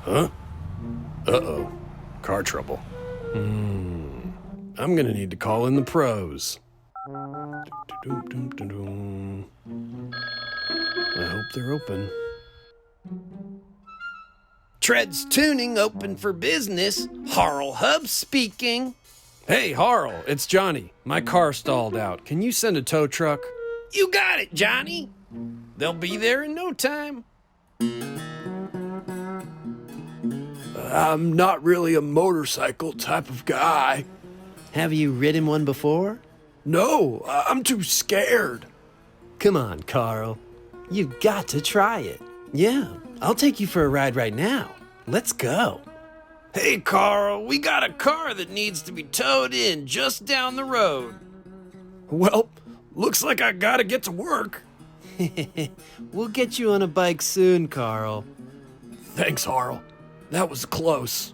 Huh? Uh-oh. Car trouble. I'm gonna need to call in the pros. I hope they're open. Treads Tuning open for business. Harl Hub speaking. Hey, Harl, it's Johnny. My car stalled out. Can you send a tow truck? You got it, Johnny. They'll be there in no time. I'm not really a motorcycle type of guy. Have you ridden one before? No, I'm too scared. Come on, Carl. You've got to try it. Yeah, I'll take you for a ride right now. Let's go. Hey, Carl, we got a car that needs to be towed in just down the road. Well, looks like I gotta get to work. We'll get you on a bike soon, Carl. Thanks, Harl. That was close.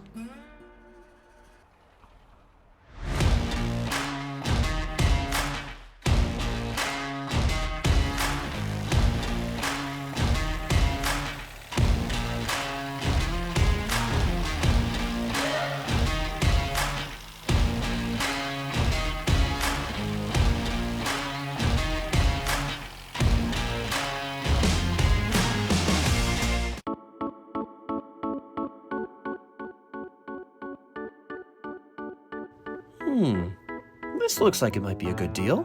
This looks like it might be a good deal.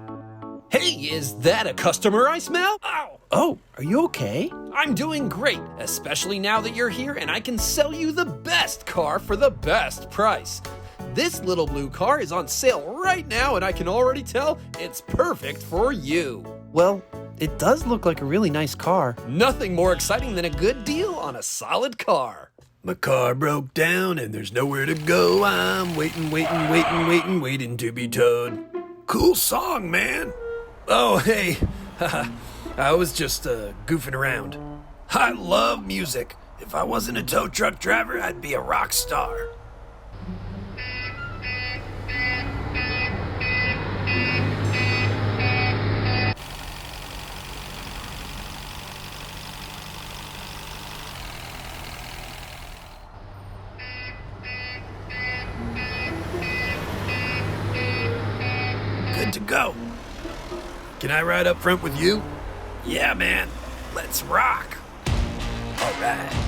Hey, is that a customer I smell? Ow! Oh, are you okay? I'm doing great, especially now that you're here and I can sell you the best car for the best price. This little blue car is on sale right now and I can already tell it's perfect for you. Well, it does look like a really nice car. Nothing more exciting than a good deal on a solid car. My car broke down and there's nowhere to go. I'm waiting to be towed. Cool song, man. Oh, hey. I was just goofing around. I love music. If I wasn't a tow truck driver, I'd be a rock star. Good to go. Can I ride up front with you? Yeah, man. Let's rock. All right.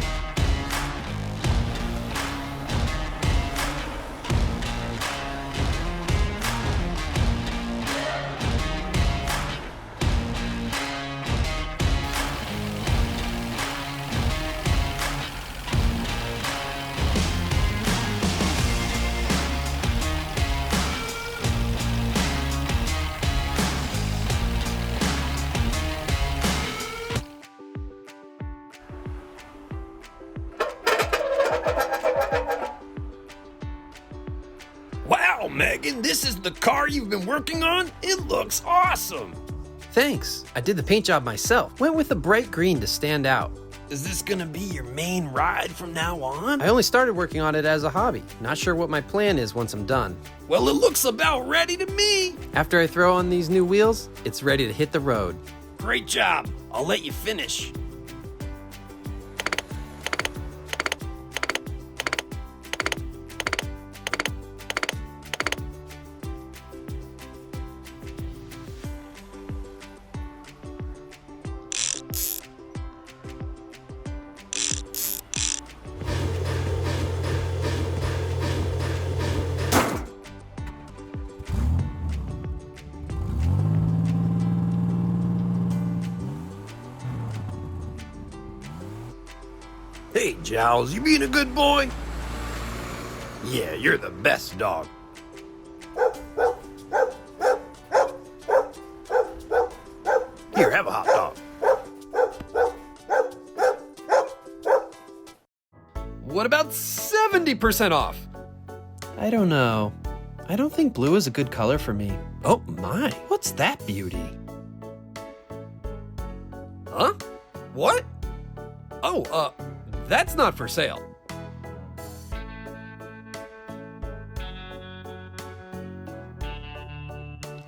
Wow, Megan, this is the car you've been working on? It looks awesome. Thanks. I did the paint job myself. Went with a bright green to stand out. Is this gonna be your main ride from now on? I only started working on it as a hobby. Not sure what my plan is once I'm done. Well, it looks about ready to me. After I throw on these new wheels, it's ready to hit the road. Great job. I'll let you finish. Hey, Giles, you being a good boy? Yeah, you're the best dog. Here, have a hot dog. What about 70% off? I don't know. I don't think blue is a good color for me. Oh my, what's that beauty? Huh? What? Oh, that's not for sale.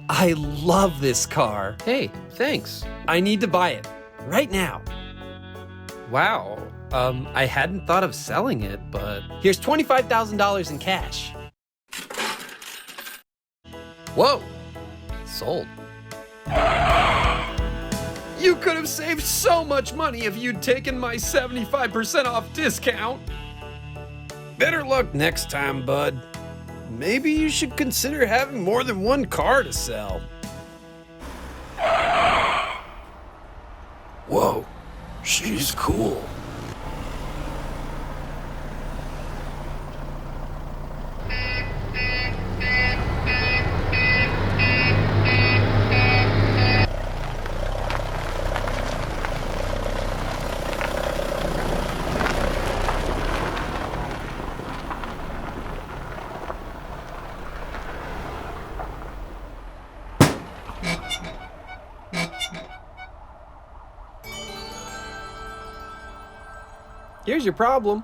I love this car. Hey, thanks. I need to buy it right now. Wow, I hadn't thought of selling it, but here's $25,000 in cash. Whoa, sold. You could have saved so much money if you'd taken my 75% off discount. Better luck next time, bud. Maybe you should consider having more than one car to sell. Whoa, she's cool. Here's your problem.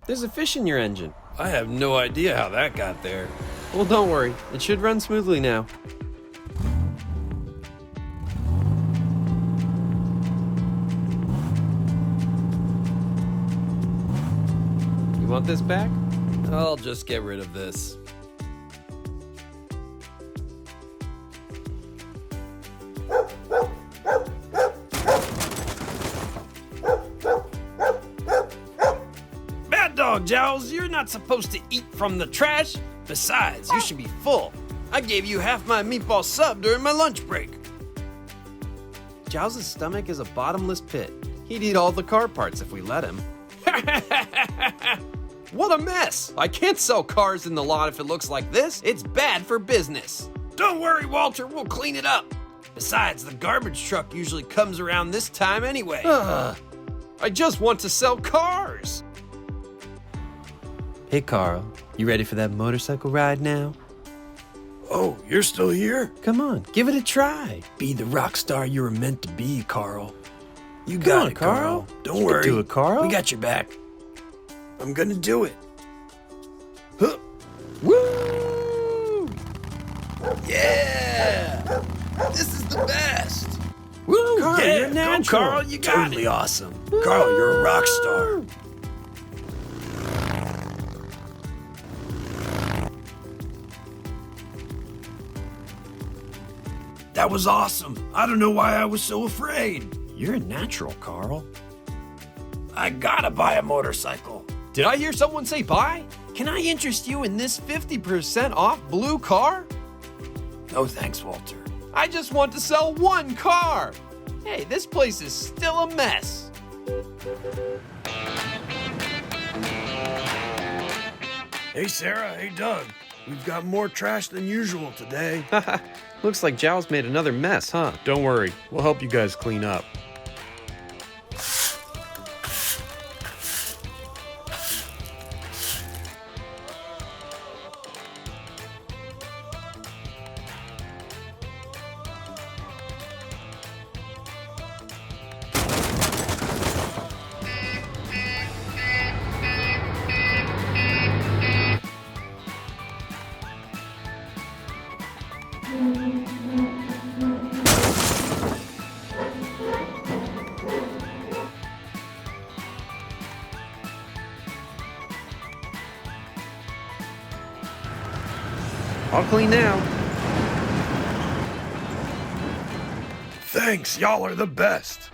There's a fish in your engine. I have no idea how that got there. Well, don't worry. It should run smoothly now. You want this back? I'll just get rid of this. Bad dog, Giles. You're not supposed to eat from the trash. Besides, you should be full. I gave you half my meatball sub during my lunch break. Giles' stomach is a bottomless pit. He'd eat all the car parts if we let him. What a mess! I can't sell cars in the lot if it looks like this. It's bad for business. Don't worry, Walter. We'll clean it up. Besides, the garbage truck usually comes around this time anyway. I just want to sell cars. Hey, Carl. You ready for that motorcycle ride now? Oh, you're still here? Come on, give it a try. Be the rock star you were meant to be, Carl. You Come got on, it, Carl. Don't You can worry. do it, Carl. We got your back. I'm gonna do it. Huh. Woo! Yeah! This is the best. Woo! Carl, Yeah, you're go, natural. Carl. You got totally awesome. Carl, you're a rock star. That was awesome. I don't know why I was so afraid. You're a natural, Carl. I gotta buy a motorcycle. Did I hear someone say buy? Can I interest you in this 50% off blue car? No thanks, Walter. I just want to sell one car. Hey, this place is still a mess. Hey, Sarah. Hey, Doug. We've got more trash than usual today. Looks like Giles made another mess, huh? Don't worry, we'll help you guys clean up. I'll clean now. Thanks, y'all are the best.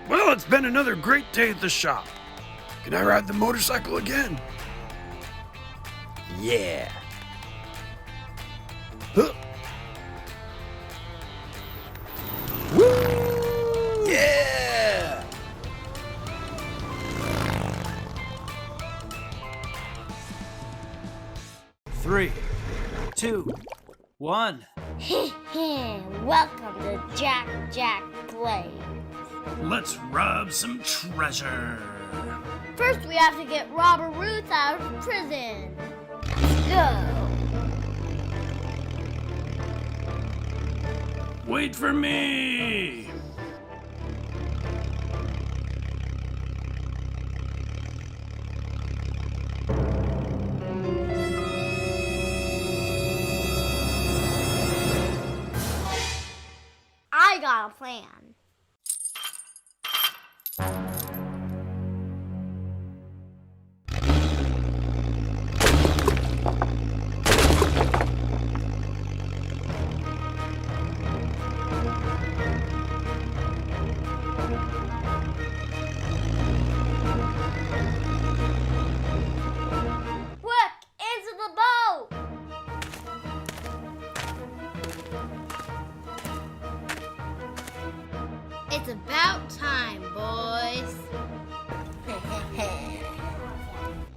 Well, it's been another great day at the shop. Can I ride the motorcycle again? Yeah. Huh. Woo! Yeah! 3, 2, 1. Welcome to JackJackPlays. Let's rob some treasure. First, we have to get Robber Roots out of prison. Let's go. Wait for me. I got a plan. About time, boys.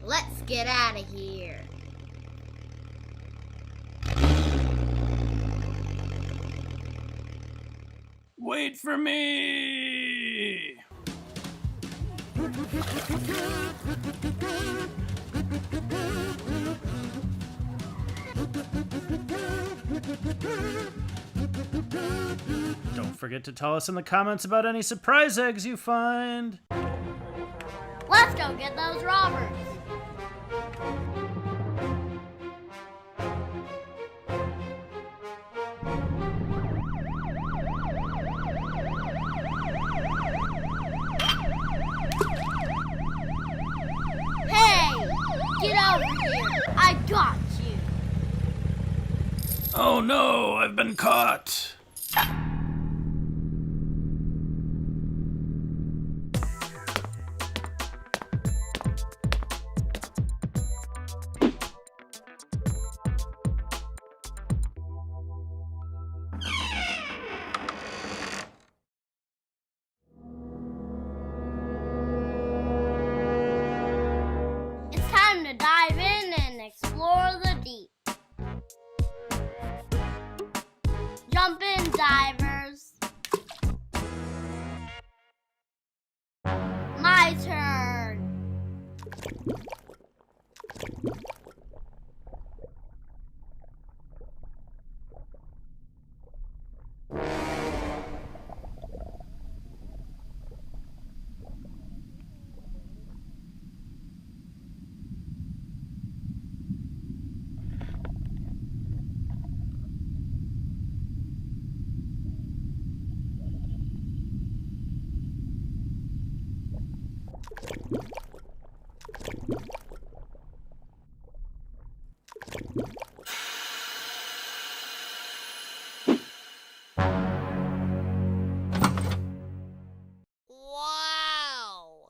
Let's get out of here. Wait for me! Don't forget to tell us in the comments about any surprise eggs you find. Let's go get those robbers. Hey, get over here. I got you. Oh no, I've been caught. It's time to dive in and explore the deep. Jump in, divers. My turn. Wow!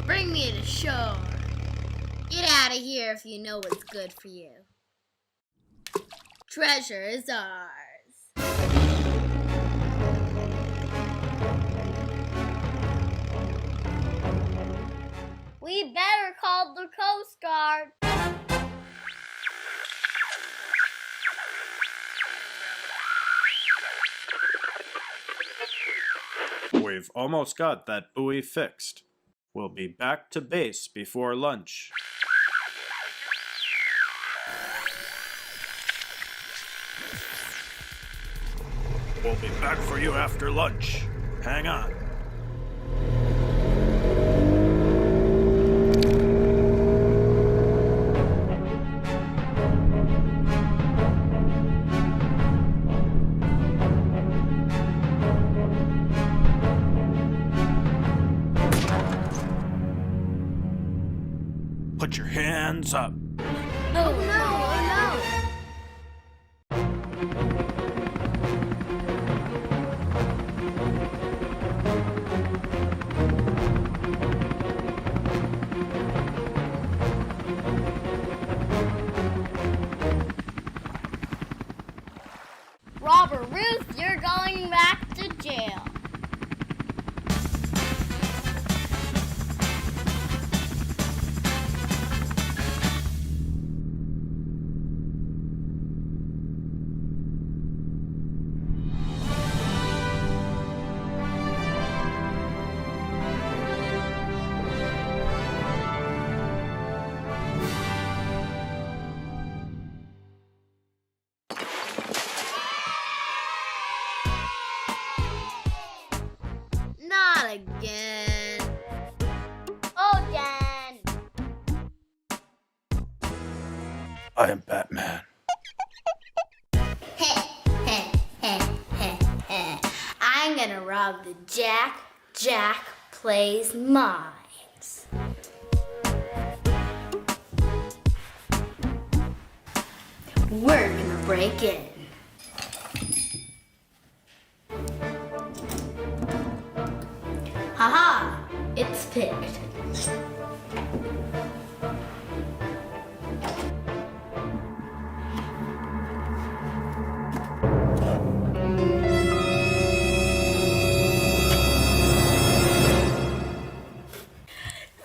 Bring me to shore. Get out of here if you know what's good for you. Treasure is ours. We better call the Coast Guard. We've almost got that buoy fixed. We'll be back to base before lunch. We'll be back for you after lunch. Hang on. Put your hands up. Oh no, Robber Ruth, you're going back to jail. Not again. Oh, Dan. I am Batman. I'm gonna rob the JackJackPlays mines. We're gonna break in. Haha, it's picked.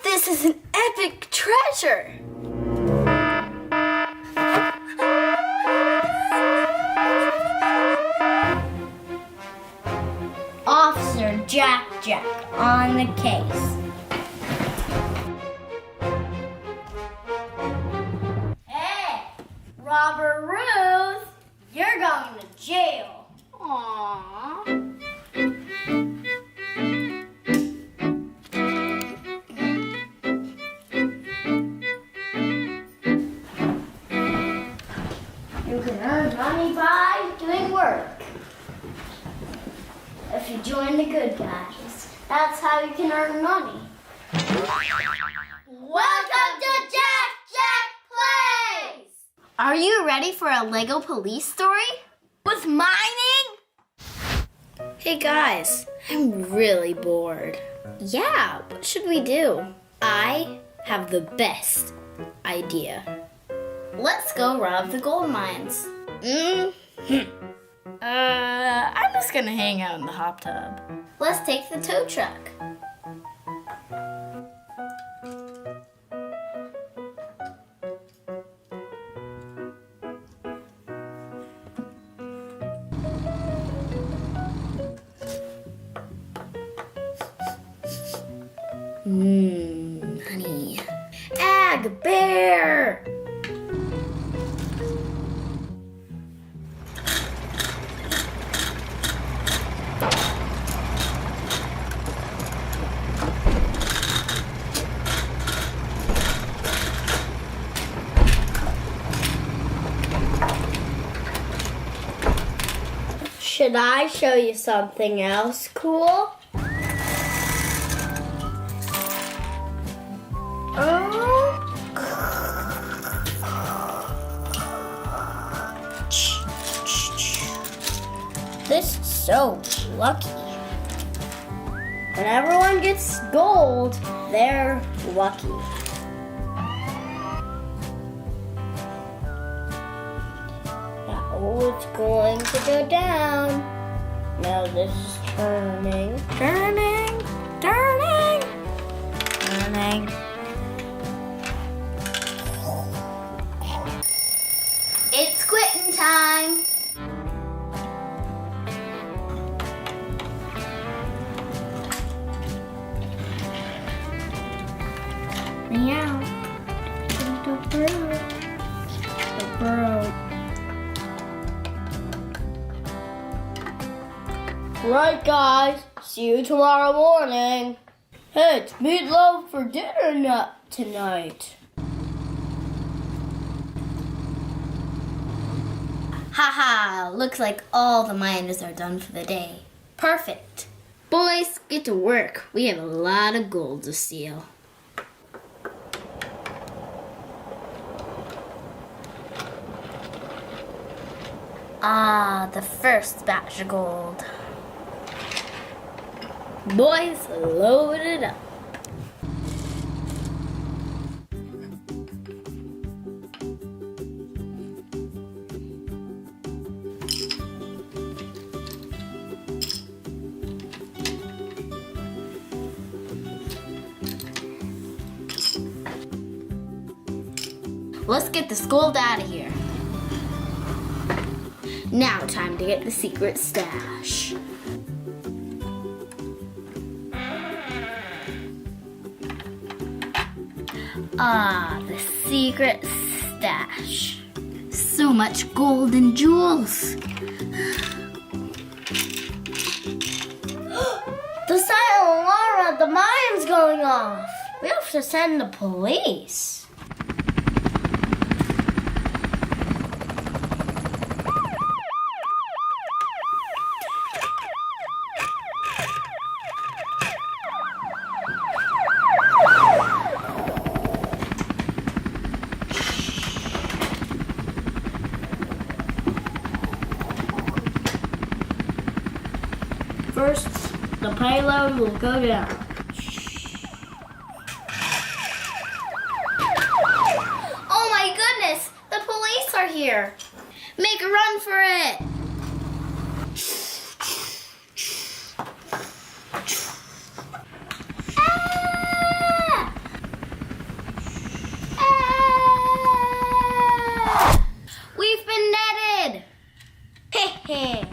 This is an epic treasure! Officer Jack on the case. Hey, Robert Ruth, you're going to jail. Aww. You can earn money by doing work. If you join the good guys, that's how you can earn money. Welcome to JackJackPlays! Are you ready for a Lego police story? With mining? Hey guys, I'm really bored. Yeah, what should we do? I have the best idea. Let's go rob the gold mines. I'm just gonna hang out in the hot tub. Let's take the tow truck. Honey. Ag bear! Should I show you something else cool? This is so lucky. When everyone gets gold, they're lucky. Now it's going to go down. Now this is turning. It's quitting time. Meow. The bird. Right, guys. See you tomorrow morning. Hey, it's meatloaf for dinner tonight. Haha, looks like all the miners are done for the day. Perfect. Boys, get to work. We have a lot of gold to steal. Ah, the first batch of gold. Boys, load it up. Let's get this gold out of here. Now time to get the secret stash. Ah, the secret stash. So much gold and jewels. The silent alarm at the mine's going off. We have to send the police. First, the payload will go down. here. Make a run for it. Ah! Ah! We've been netted. Heh.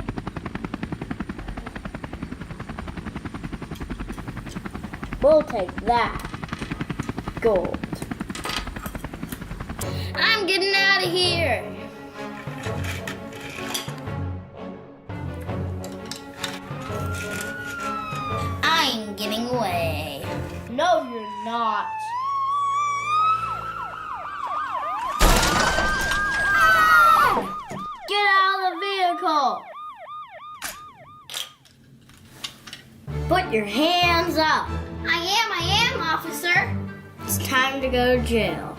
We'll take that. Gold. I'm getting out of here. I'm getting away. No, you're not. Get out of the vehicle. Put your hands up. I am, officer. It's time to go to jail.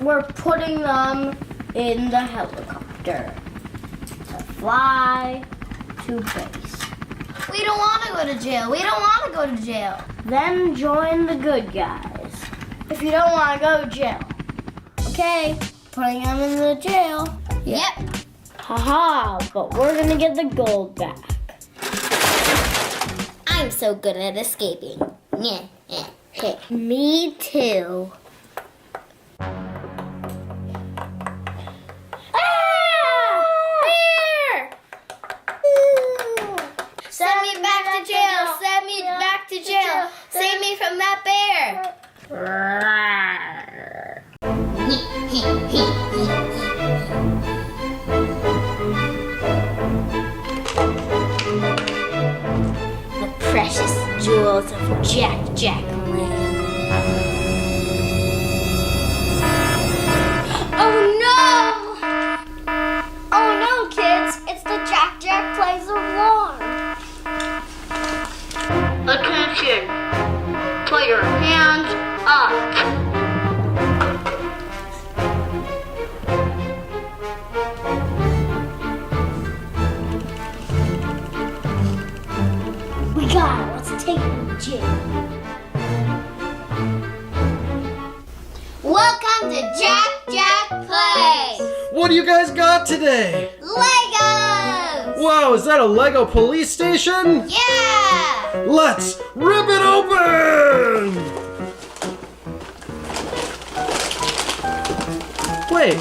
We're putting them in the helicopter to fly to base. We don't want to go to jail. Then join the good guys. If you don't want to go to jail. Okay, putting them in the jail. Yep. Haha, but we're gonna get the gold back. I'm so good at escaping. Me too. Send me back to jail. Save me from that bear. The precious jewels of JackJackPlays. Oh no, kids! It's the JackJackPlays alarm. Attention! Put your hands up. We got it. Let's take him to jail. Welcome to JackJackPlays. What do you guys got today? Legos. Wow, is that a Lego police station? Yeah. Let's rip it open! Wait,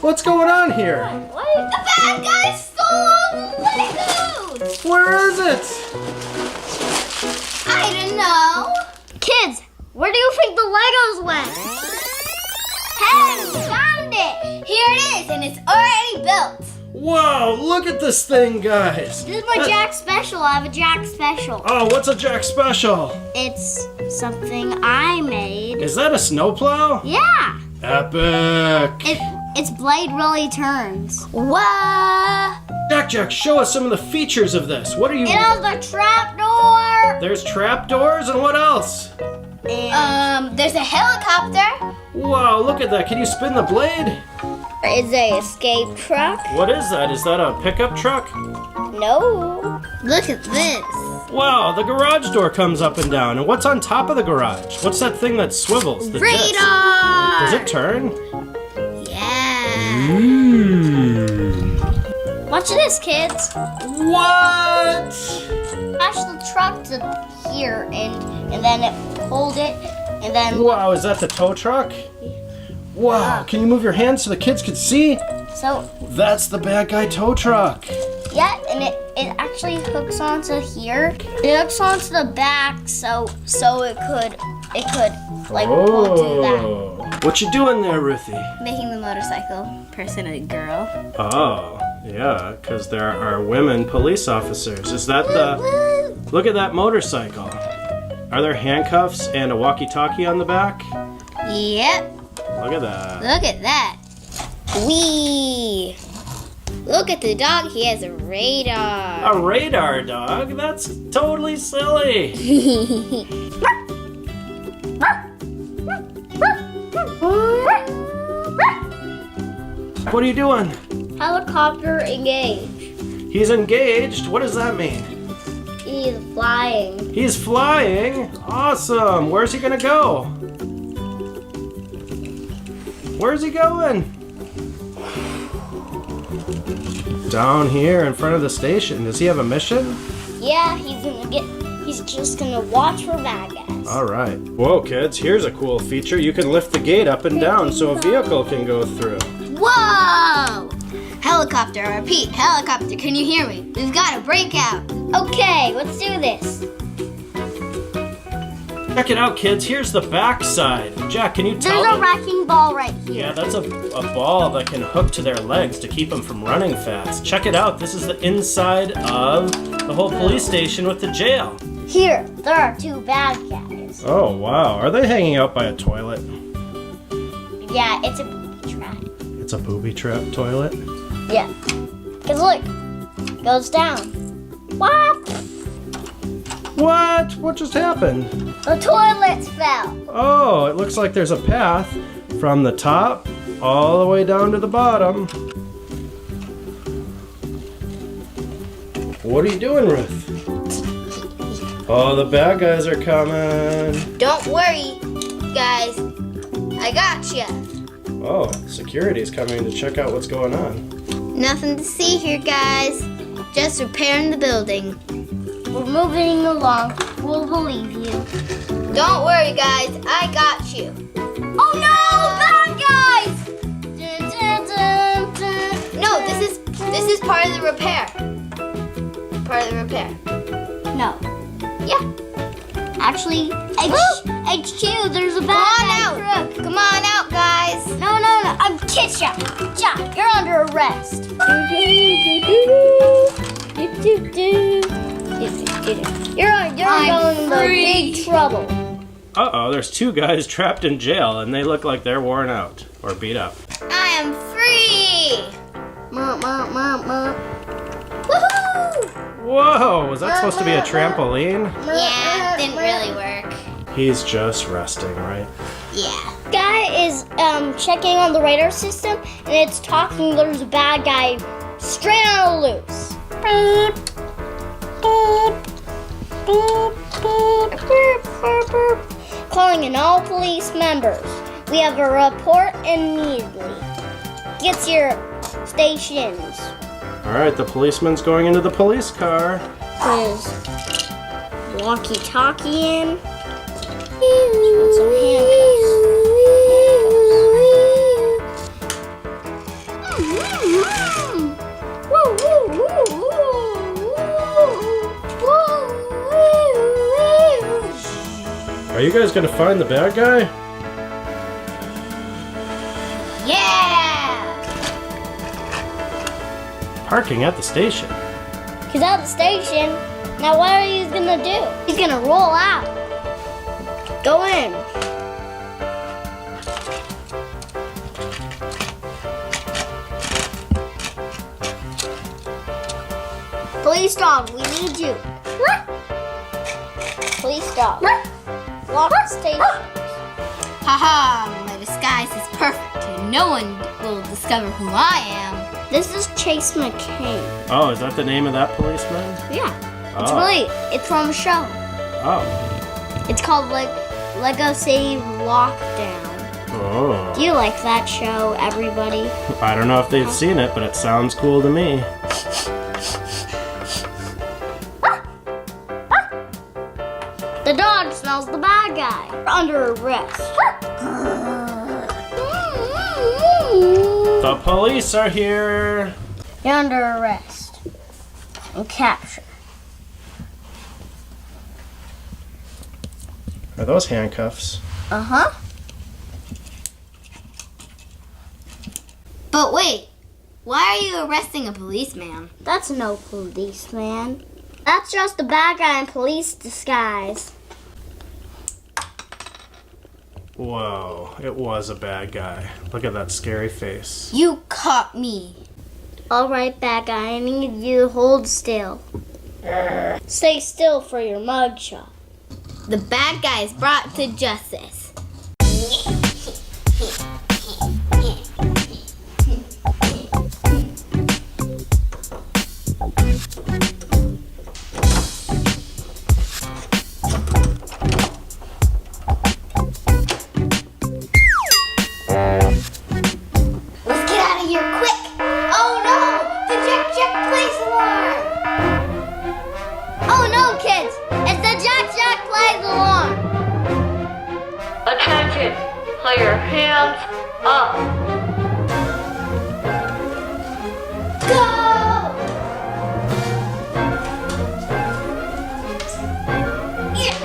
what's going on here? What? The bad guys stole all the Legos. Where is it? I don't know. Kids, where do you think the Legos went? Hey, we found it. Here it is, and it's already built. Wow, look at this thing, guys. This is my Jack Special. I have a Jack Special. Oh, what's a Jack Special? It's something I made. Is that a snowplow? Yeah. Epic. Its blade really turns. What? Jack, show us some of the features of this. What are you... It has a trapdoor. There's trapdoors, and what else? And there's a helicopter. Wow, look at that. Can you spin the blade? It's a escape truck. What is that? Is that a pickup truck? No. Look at this. Wow, the garage door comes up and down. And what's on top of the garage? What's that thing that swivels? The disc. Radar. Does it turn? Yeah. Watch this, kids. What? Attach the truck to here and then hold it and then... Wow, is that the tow truck? Wow, can you move your hands so the kids can see? So... That's the bad guy tow truck. Yeah, and it actually hooks onto here. It hooks onto the back so it could like pull to that. What you doing there, Ruthie? Making the motorcycle person a girl. Oh, yeah, because there are women police officers. Is that the... Look at that motorcycle. Are there handcuffs and a walkie-talkie on the back? Yep. Look at that. Look at that. Wee. Look at the dog. He has a radar. A radar dog? That's totally silly. What are you doing? Helicopter engaged. He's engaged? What does that mean? He's flying. He's flying? Awesome. Where's he gonna go? Where's he going? Down here in front of the station. Does he have a mission? Yeah, he's just gonna watch for bad guys. All right. Whoa, kids, here's a cool feature. You can lift the gate up and down so a vehicle can go through. Whoa! Helicopter, I repeat, helicopter, can you hear me? We've got a breakout. Okay, let's do this. Check it out, kids. Here's the back side. Jack, can you tell There's a them? wrecking ball right here. Yeah, that's a ball that can hook to their legs to keep them from running fast. Check it out. This is the inside of the whole police station with the jail. Here, there are two bad guys. Oh, wow. Are they hanging out by a toilet? Yeah, it's a booby trap. It's a booby trap toilet? Yeah. Cause look, it goes down. What? What? What just happened? The toilets fell. Oh, it looks like there's a path from the top all the way down to the bottom. What are you doing, Ruth? Oh, the bad guys are coming. Don't worry, guys. I got you. Oh, security's coming to check out what's going on. Nothing to see here, guys. Just repairing the building. We're moving along. We'll believe you. Don't worry, guys. I got you. Oh no, bad guys! Dun, dun, dun, dun. No, this is part of the repair. Part of the repair. No. Yeah. Actually, HQ, there's a bad guy crook. Come on out, guys. No. I'm Kitcha. Jack, you're under arrest. You're going in big trouble. Uh-oh, there's two guys trapped in jail and they look like they're worn out or beat up. I am free. Woohoo! Whoa, was that supposed to be a trampoline? Yeah, didn't really work. He's just resting, right? Yeah. Guy is checking on the radar system, and it's talking. There's a bad guy straight on the loose. Beep, beep, beep, beep, beep, beep. Calling in all police members. We have a report immediately. Get to your stations. All right, the policeman's going into the police car. His walkie-talkie in. And some handcuffs. Are you guys gonna find the bad guy? Yeah! Parking at the station. He's at the station. Now what are you gonna do? He's gonna roll out. Go in. Police dog, we need you. Police dog. Lock the station. Haha, my disguise is perfect and no one will discover who I am. This is Chase McCain. Oh, is that the name of that policeman? Yeah. Oh. It's from a show. Oh. It's called Lego City Lockdown. Oh. Do you like that show, everybody? I don't know if they've seen it, but it sounds cool to me. The dog smells the bad guy. We're under arrest. The police are here. You're under arrest and captured. Are those handcuffs? Uh-huh. But wait, why are you arresting a policeman? That's no policeman. That's just a bad guy in police disguise. Whoa, it was a bad guy. Look at that scary face. You caught me. All right, bad guy, I need you to hold still. Stay still for your mugshot. The bad guy is brought to justice. rounds up. Go! Yeah.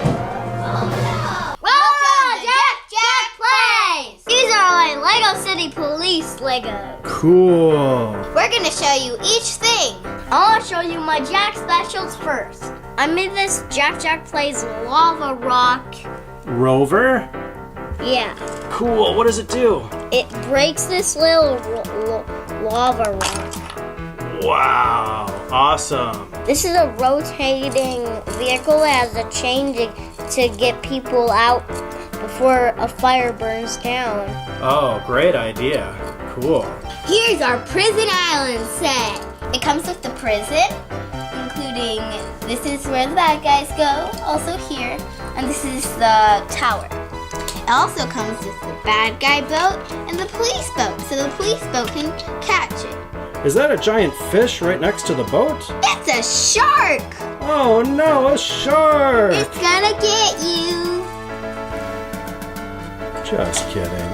Oh no! Welcome to JackJackPlays! These are my Lego City Police Legos. Cool. We're gonna show you each thing. I wanna show you my Jack specials first. I made this JackJackPlays lava rock. Rover? Yeah. Cool. What does it do? It breaks this little lava rock. Wow. Awesome. This is a rotating vehicle that has a chain to get people out before a fire burns down. Oh, great idea. Cool. Here's our prison island set. It comes with the prison, including this is where the bad guys go, also here, and this is the tower. It also comes with the bad guy boat and the police boat, so the police boat can catch it. Is that a giant fish right next to the boat? It's a shark! Oh no, a shark! It's gonna get you! Just kidding.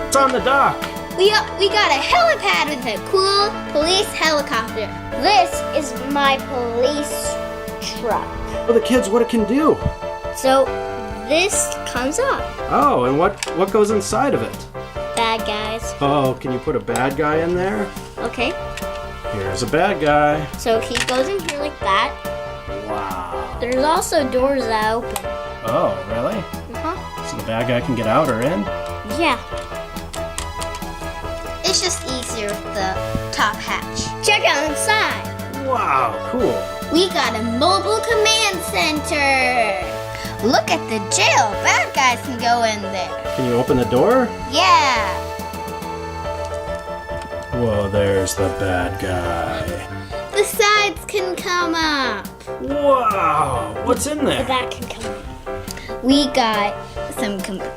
It's on the dock. We got a helipad with a cool police helicopter. This is my police truck. Oh, the kids, what it can do. So this comes up. Oh, and what goes inside of it? Bad guys. Oh, can you put a bad guy in there? Okay. Here's a bad guy. So he goes in here like that. Wow. There's also doors that open. Oh, really? Uh-huh. So the bad guy can get out or in? Yeah. It's just easier with the top hatch. Check out inside. Wow, cool. We got a mobile command center. Look at the jail. Bad guys can go in there. Can you open the door? Yeah. Whoa, there's the bad guy. The sides can come up. Wow, what's in The there? back can come up. We got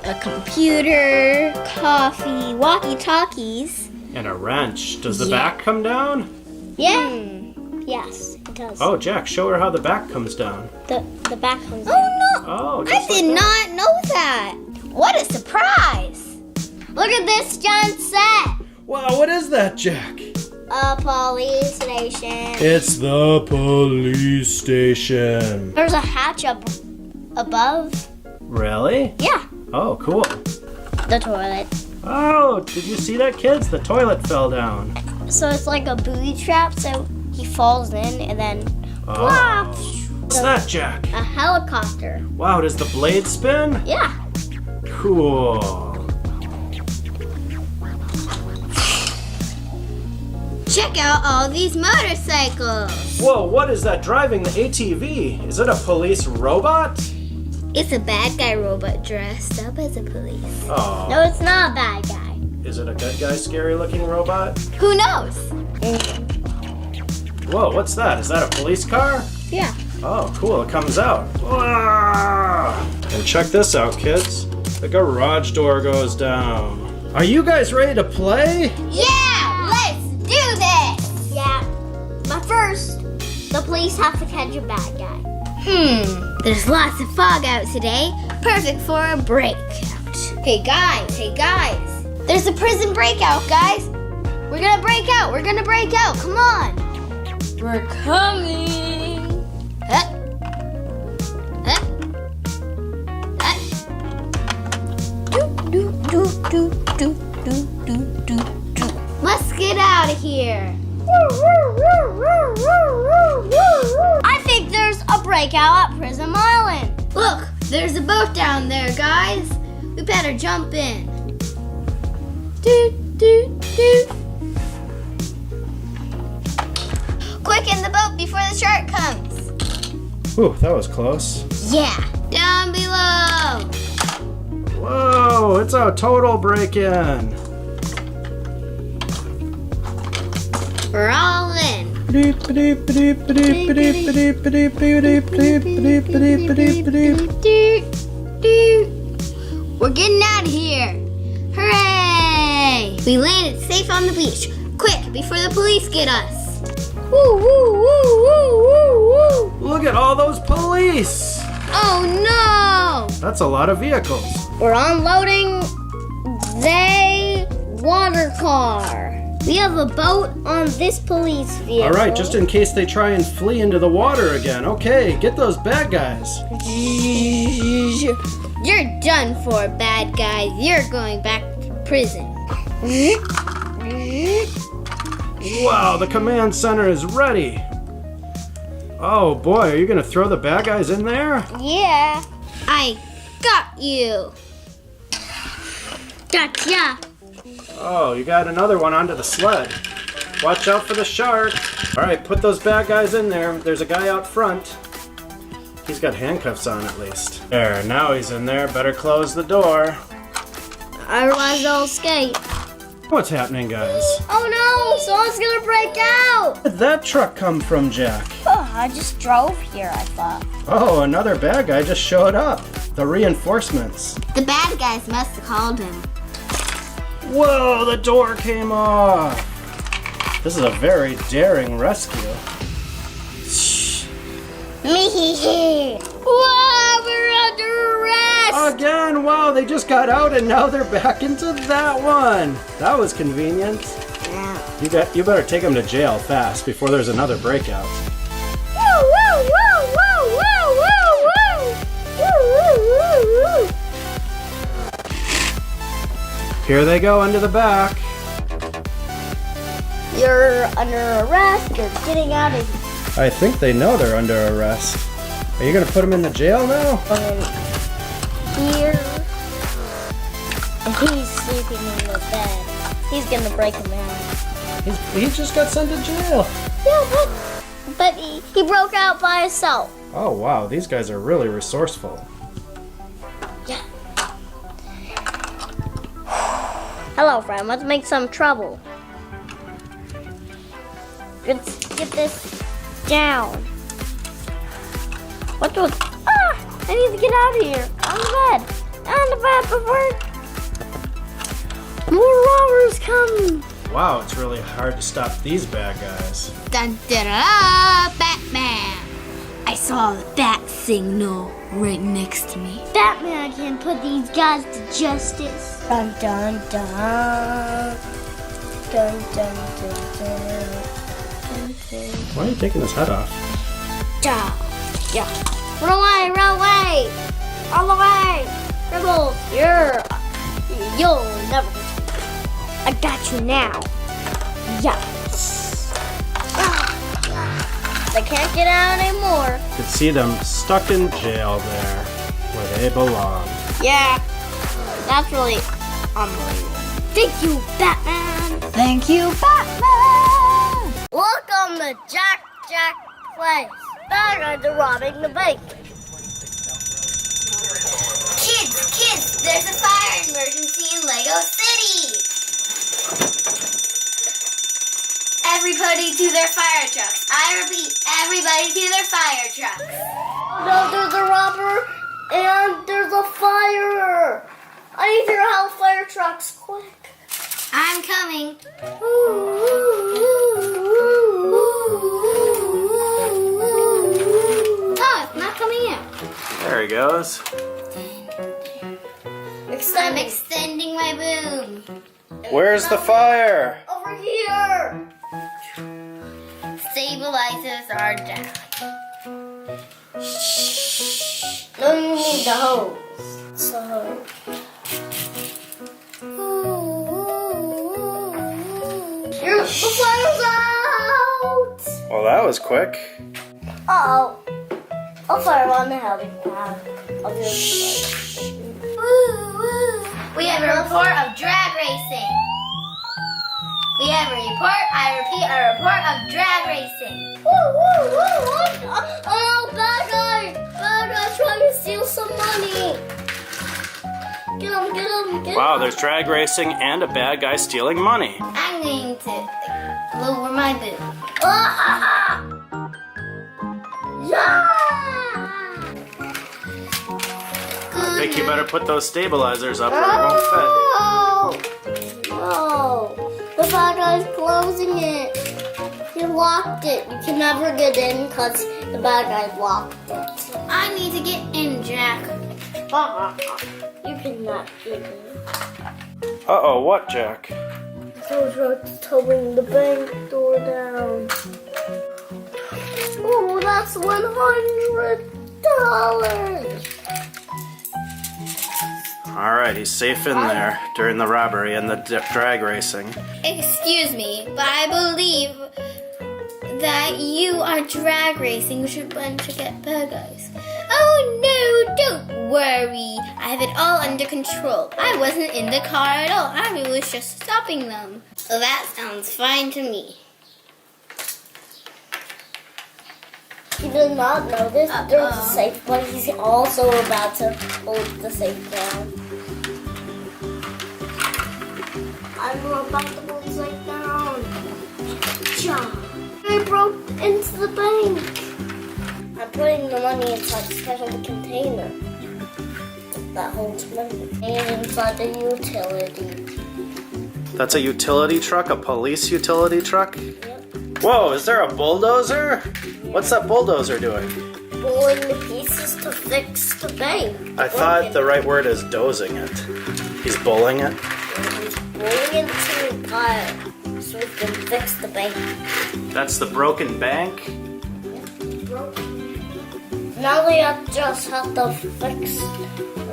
a computer, coffee, walkie-talkies. And a wrench. Does the Yeah. back come down? Yeah. Yes, it does. Oh, Jack, show her how the back comes down. The back comes down. Oh no! Oh, I just did like that. not know that. What a surprise! Look at this giant set. Wow, what is that, Jack? A police station. It's the police station. There's a hatch up above. Really? Yeah, Oh, cool. the toilet. Oh, did you see that, kids? The toilet fell down. So it's like a booby trap. So he falls in and then Oh. What's that, Jack? a helicopter. Wow, does the blade spin? Yeah. Cool. Check out all these motorcycles. Whoa, what is that driving the ATV? Is it a police robot? It's a bad guy robot dressed up as a police. Oh. No, it's not a bad guy. Is it a good guy, scary looking robot? Who knows? Whoa, what's that? Is that a police car? Yeah. Oh, cool, it comes out. Wah! And check this out, kids. The garage door goes down. Are you guys ready to play? Yeah, let's do this. Yeah. But first, the police have to catch a bad guy. There's lots of fog out today. Perfect for a breakout. Hey guys. There's a prison breakout, guys. We're gonna break out. Come on. We're coming. Let's get out of here. I think there's a breakout at Prism Island. Look, there's a boat down there, guys. We better jump in. Quick in the boat before the shark comes. Ooh, that was close. Yeah, down below. Whoa, it's a total break-in. We're all in. We're getting out of here. Hooray! We landed safe on the beach. Quick, before the police get us. Woo, woo, woo, woo, woo, woo. Look at all those police! Oh no! That's a lot of vehicles. We're unloading They water car. We have a boat on this police vehicle. All right, just in case they try and flee into the water again. Okay, get those bad guys. You're done for, bad guys. You're going back to prison. Wow, the command center is ready. Oh boy, are you gonna throw the bad guys in there? Yeah. I got you. Gotcha. Oh, you got another one onto the sled. Watch out for the shark. All right, put those bad guys in there. There's a guy out front. He's got handcuffs on at least. There, now he's in there. Better close the door. Otherwise they'll escape. What's happening, guys? Oh no, someone's gonna break out. Where did that truck come from, Jack? Oh, I just drove here, I thought. Oh, another bad guy just showed up. The reinforcements. The bad guys must have called him. Whoa, the door came off. This is a very daring rescue. Me. Whoa, we're under arrest. Again, wow, they just got out and now they're back into that one. That was convenient. Yeah. You better take them to jail fast before there's another breakout. Woo, woo, woo, woo, woo, woo, woo. Woo, woo, woo, woo. Here they go into the back. You're under arrest. You're getting out of I think they know they're under arrest. Are you gonna put them in the jail now? here. And he's sleeping in the bed. He's gonna break him out. He just got sent to jail. Yeah, but he broke out by himself. Oh wow, these guys are really resourceful. Yeah. Hello, friend. Let's make some trouble. Let's get this down. What the? Ah! I need to get out of here. On the bed. On the bed before more robbers come. Wow, it's really hard to stop these bad guys. Dun dun dun, Batman. I saw the bat signal right next to me. Batman can put these guys to justice. Dun dun dun. Dun dun dun dun. Why are you taking his head off? Yeah. Run away, run away! All the way! Rebels, you'll never get me. I got you now. Yes. They can't get out anymore. You could see them stuck in jail there, where they belong. Yeah. That's really unbelievable. Thank you, Batman. Thank you, Batman. Welcome to JackJackPlays. Bad guys are robbing the bank. Kids, there's a fire emergency in Lego City. Everybody to their fire trucks. I repeat, everybody to their fire trucks. No, there's a robber and there's a fire. I need your help, fire trucks, quick. I'm coming. Oh, it's not coming in. There he goes. I'm extending my boom. Where's the fire? Over here. Stabilizers are down. No, you need the hose. So. The fire's out! Well, that was quick. Uh-oh. I'll fire on the helipad. I'll do it. We have a report of drag racing. We have a report, I repeat, a report of drag racing. Oh, bad guy! Bad guy trying to steal some money. Get him. Wow, there's drag racing and a bad guy stealing money. I'm going to lower my boot. Yeah! I think you better put those stabilizers up or it won't fit. No! The bad guy's closing it. He locked it. You can never get in because the bad guy locked it. I need to get in, Jack. You cannot get in. Uh-oh, what, Jack? Those rats towing the bank door down. Oh, that's $100. Alright, he's safe in there during the robbery and the drag racing. Excuse me, but I believe that you are drag racing with a bunch of bad guys. Oh no, don't worry. I have it all under control. I wasn't in the car at all. I was just stopping them. So that sounds fine to me. He did not notice there's a safe, but he's also about to hold the safe down. I'm about to hold the safe down. I broke into the bank. I'm putting the money inside a special container that holds money. And inside the utility. That's a utility truck? A police utility truck? Yep. Whoa, is there a bulldozer? What's that bulldozer doing? Pulling the pieces to fix the bank. I thought the right word is dozing it. He's bulling it? He's pulling it to a pile so we can fix the bank. That's the broken bank? Now we just have to fix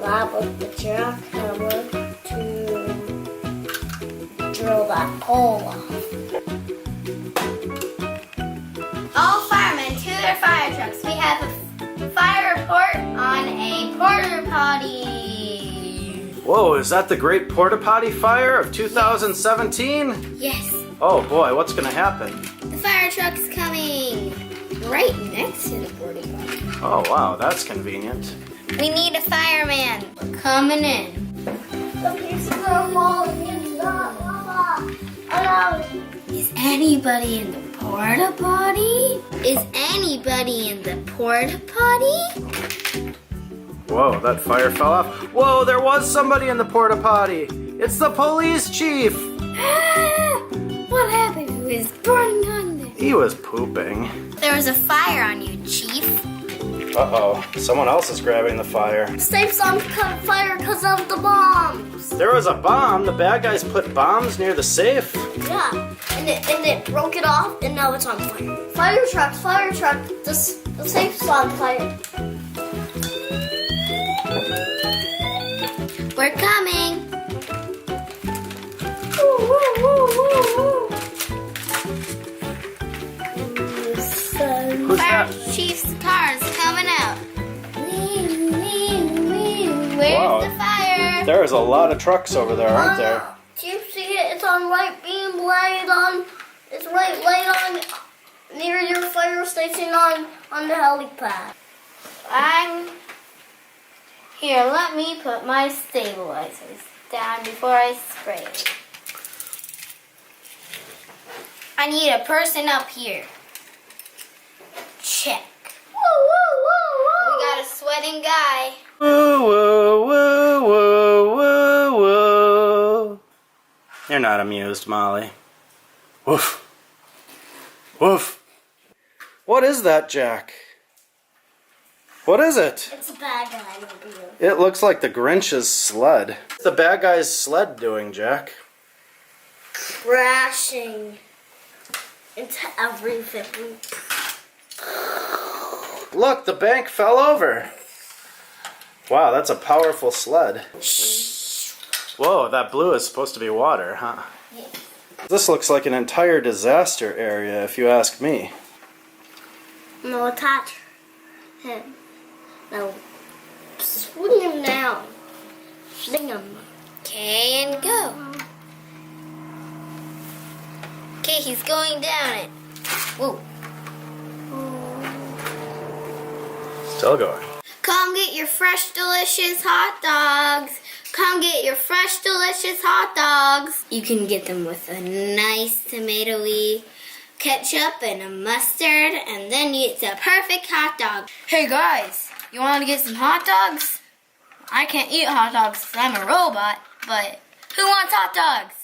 that with the jackhammer to drill that hole off. All firemen to their fire trucks. We have a fire report on a porta potty. Whoa, is that the Great Porta Potty Fire of 2017? Yes, Oh boy, what's gonna happen? the fire truck's coming right next to the porta potty. Oh wow, that's convenient. We need a fireman. We're coming in. The pieces are falling into the lava. Is anybody in the porta potty? Is anybody in the porta potty? Whoa, that fire fell off. Whoa, there was somebody in the porta potty. It's the police chief. What happened? Who is burning on there? He was pooping. There was a fire on you, Chief. Uh-oh, someone else is grabbing the fire. Safe's on fire because of the bombs. There was a bomb. The bad guys put bombs near the safe. Yeah, and it broke it off, and now it's on fire. Fire truck, the safe's on fire. We're coming. Woo, woo, woo, woo, woo. Who's Fire that? Chief's car is coming out. Where's the fire? There's a lot of trucks over there, aren't there? Do you see it? It's on right beam light on. It's right light on near your fire station on the helipad. Here, let me put my stabilizers down before I spray it. I need a person up here. Check. Woo, woo, woo, woo. We got a sweating guy. Woo, woo, woo, woo, woo, woo. You're not amused, Molly. Woof. Woof. What is that, Jack? What is it? It's a bad guy over here. It looks like the Grinch's sled. What's the bad guy's sled doing, Jack? Crashing into everything. Look, the bank fell over. Wow, that's a powerful sled. Whoa, that blue is supposed to be water, huh? Yes. This looks like an entire disaster area, if you ask me. No, attach him. No. Swing him down. Swing him. Okay, and go. Okay, he's going down it. Whoa. Still going. Come get your fresh, delicious hot dogs. Come get your fresh, delicious hot dogs. You can get them with a nice tomatoey ketchup and a mustard, and then it's a perfect hot dog. Hey guys, you want to get some hot dogs? I can't eat hot dogs because I'm a robot, but who wants hot dogs?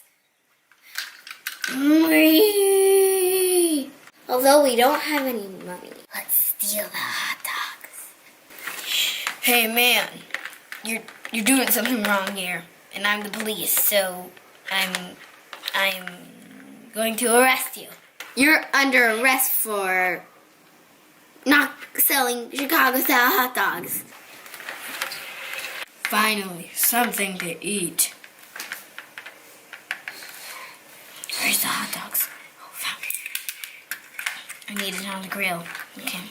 Although we don't have any money, let's steal the hot dogs. Hey man, you're doing something wrong here. and I'm the police, so I'm going to arrest you. You're under arrest for not selling Chicago-style hot dogs. Finally, something to eat. Where's the hot dogs? Oh, found it. I need it on the grill. Okay.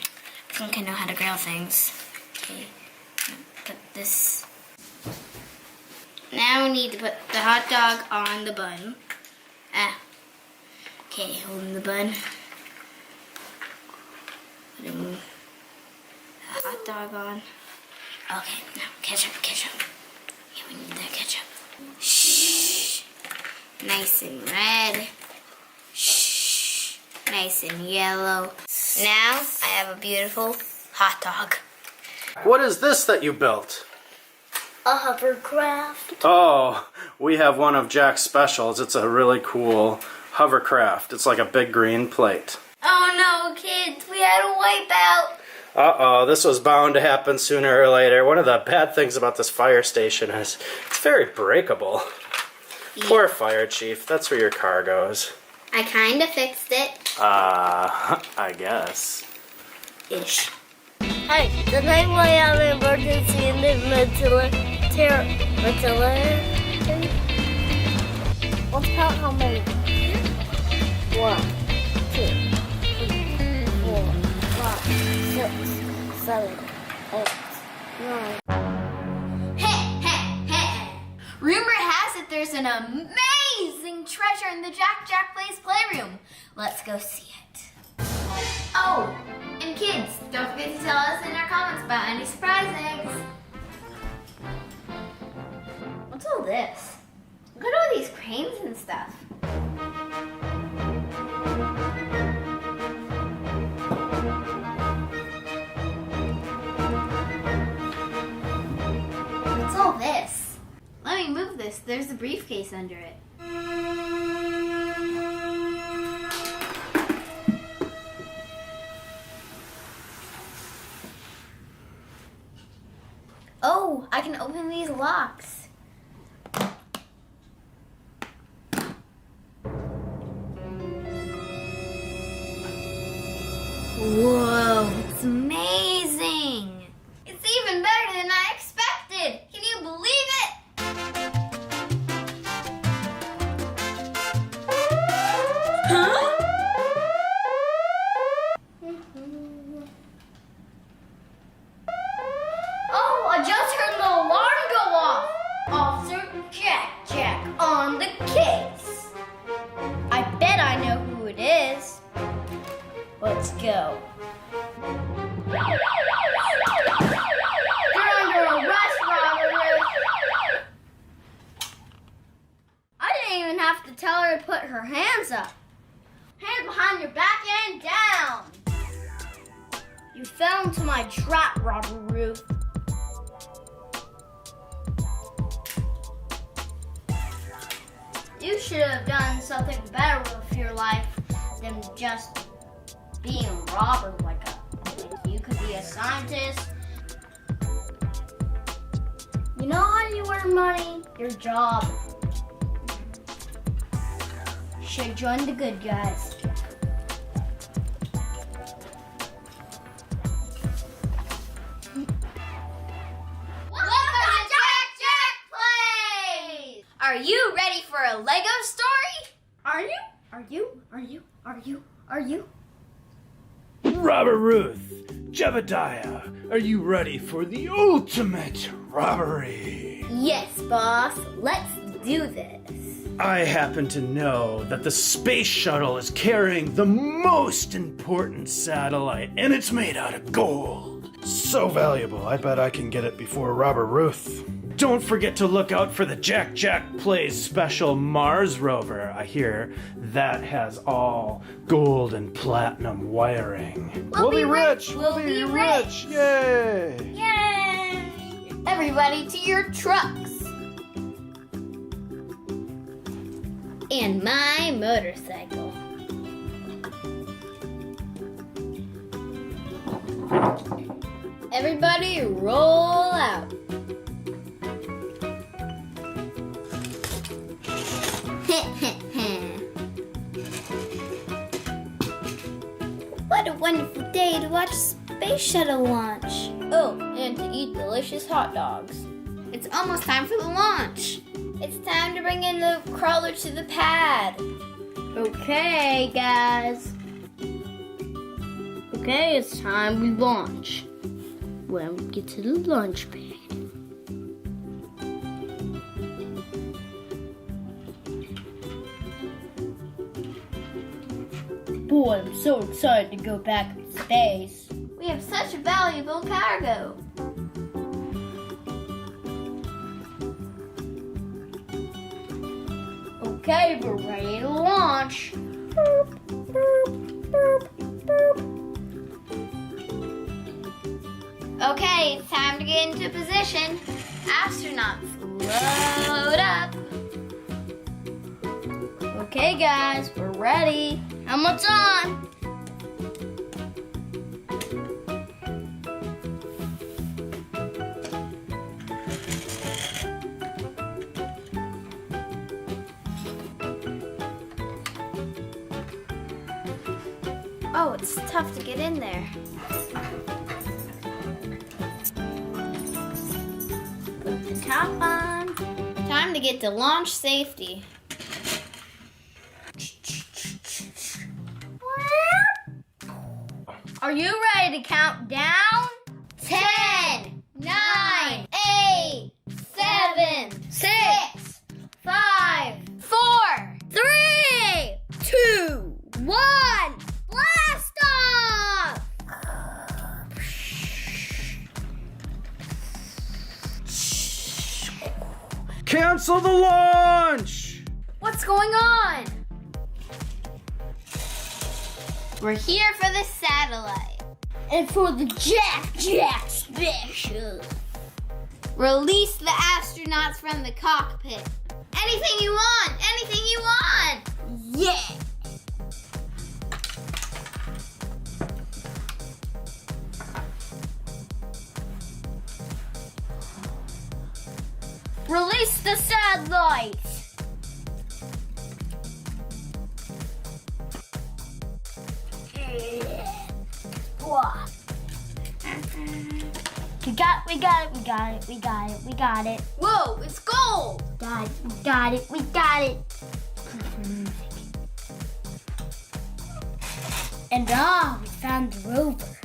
I think I know how to grill things. Okay. Put this. Now we need to put the hot dog on the bun. Okay, holding the bun. Putting the hot dog on. Okay, now ketchup. Yeah, we need that ketchup. Shh. Nice and red. Shh. Nice and yellow. Now I have a beautiful hot dog. What is this that you built? A hovercraft. Oh, we have one of Jack's specials. It's a really cool hovercraft. It's like a big green plate. Oh no, kids, we had a wipeout. Uh-oh, this was bound to happen sooner or later. One of the bad things about this fire station is it's very breakable. Yeah. Poor fire chief. That's where your car goes. I kinda fixed it. I guess. Ish. Hi, the 911 emergency in the ventilator. Let's count how many. 1, 2, 3, 4, 5, 6, 7, 8, 9. Hey! Rumor has it there's an amazing treasure in the JackJackPlays playroom. Let's go see it. Oh, and kids, don't forget to tell us in our comments about any surprise eggs. What's all this? Look at all these cranes and stuff. What's all this? Let me move this. There's a briefcase under it. Oh, I can open these locks. Whoa, it's amazing. It's even better than I expected. Can you believe it? Huh? Oh, I just heard the alarm go off. Officer Jack on the case. I bet I know who it is. Let's go. You're under arrest, Robert. I didn't even have to tell her to put her hands up. Hands behind your back and down. You fell into my trap, Robert Ruth. You should have done something better with your life than just being a robber like you could be a scientist. You know how you earn money? Your job. You should join the good guys. Welcome to JackJackPlays! Are you ready for a Lego story? Are you? Robert Ruth, Jebediah, are you ready for the ultimate robbery? Yes, boss. Let's do this. I happen to know that the space shuttle is carrying the most important satellite, and it's made out of gold. So valuable, I bet I can get it before Robert Ruth. Don't forget to look out for the JackJackPlays special Mars rover. I hear that has all gold and platinum wiring. We'll be rich! We'll be rich! Yay! Yay! Everybody to your trucks! And my motorcycle. Everybody roll out. wonderful day to watch space shuttle launch. Oh, and to eat delicious hot dogs. It's almost time for the launch. It's time to bring in the crawler to the pad. Okay, guys. Okay, it's time we launch. When we get to the launch pad. Boy, I'm so excited to go back to space. We have such a valuable cargo. Okay, we're ready to launch. Boop, boop, boop, boop. Okay, it's time to get into position. Astronauts, load up. Okay, guys, we're ready. Helmets on. Oh, it's tough to get in there. Put the top on. Time to get to launch safety. Are you ready to count down? 10, 9, 8, 7, 6, 5, 4, 3, 2, 1. Blast off! Cancel the launch! What's going on? We're here for the satellite. And for the Jack special. Release the astronauts from the cockpit. Anything you want! Anything you want! Yeah! Release the satellite! We got it. Whoa, it's gold! We got it. And we found the rover.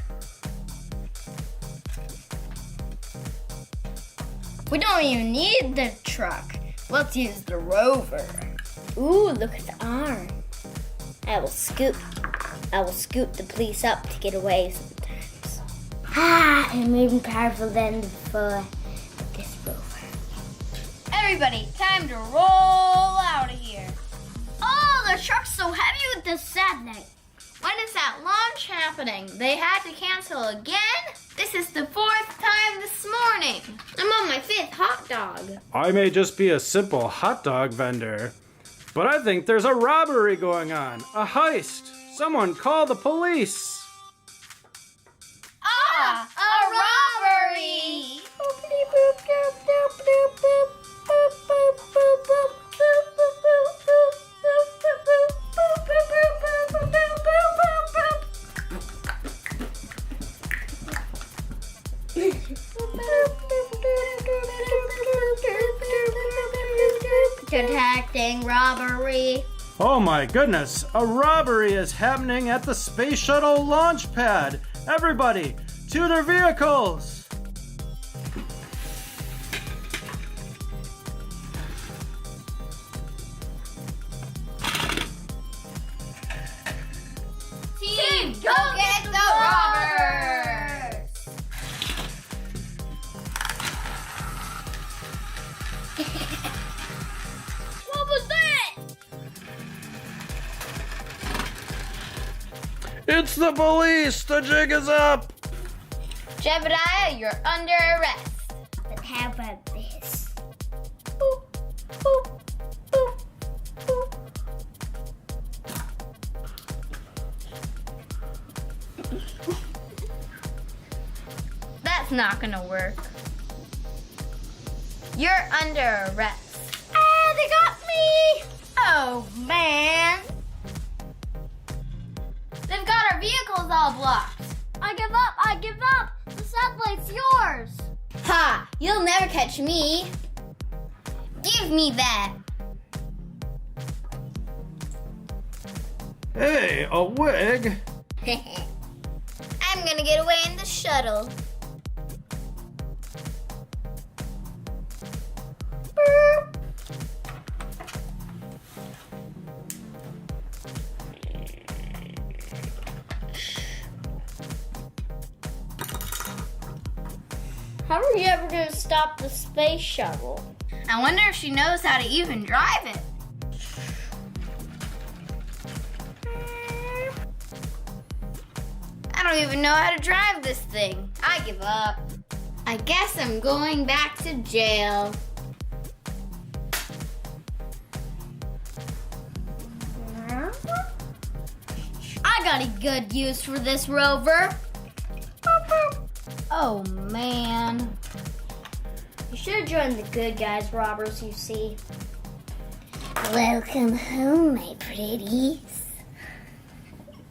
We don't even need the truck. Let's use the rover. Ooh, look at the arm. I will scoot the police up to get away sometimes. I'm even powerful than before this rover. Everybody, time to roll out of here. Oh, the truck's so heavy with the satellite. When is that launch happening? They had to cancel again? This is the 4th time this morning. I'm on my 5th hot dog. I may just be a simple hot dog vendor, but I think there's a robbery going on. A heist. Someone call the police. A robbery! Detecting robbery. Oh my goodness, a robbery is happening at the Space Shuttle launch pad. Everybody, to their vehicles! Team, go get the robbers! What was that? It's the police! The jig is up! Jebediah, you're under arrest. But how about this? Boop, boop, boop, boop. That's not gonna work. You're under arrest. Ah, they got me! Oh, man. They've got our vehicle tunnel's all blocked. I give up! I give up! The satellite's yours! Ha! You'll never catch me. Give me that. Hey, a wig. I'm gonna get away in the shuttle. Boop. How are you ever gonna stop the space shuttle? I wonder if she knows how to even drive it. I don't even know how to drive this thing. I give up. I guess I'm going back to jail. I got a good use for this rover. Oh, man. You should have joined the good guys, robbers, you see. Welcome home, my pretties.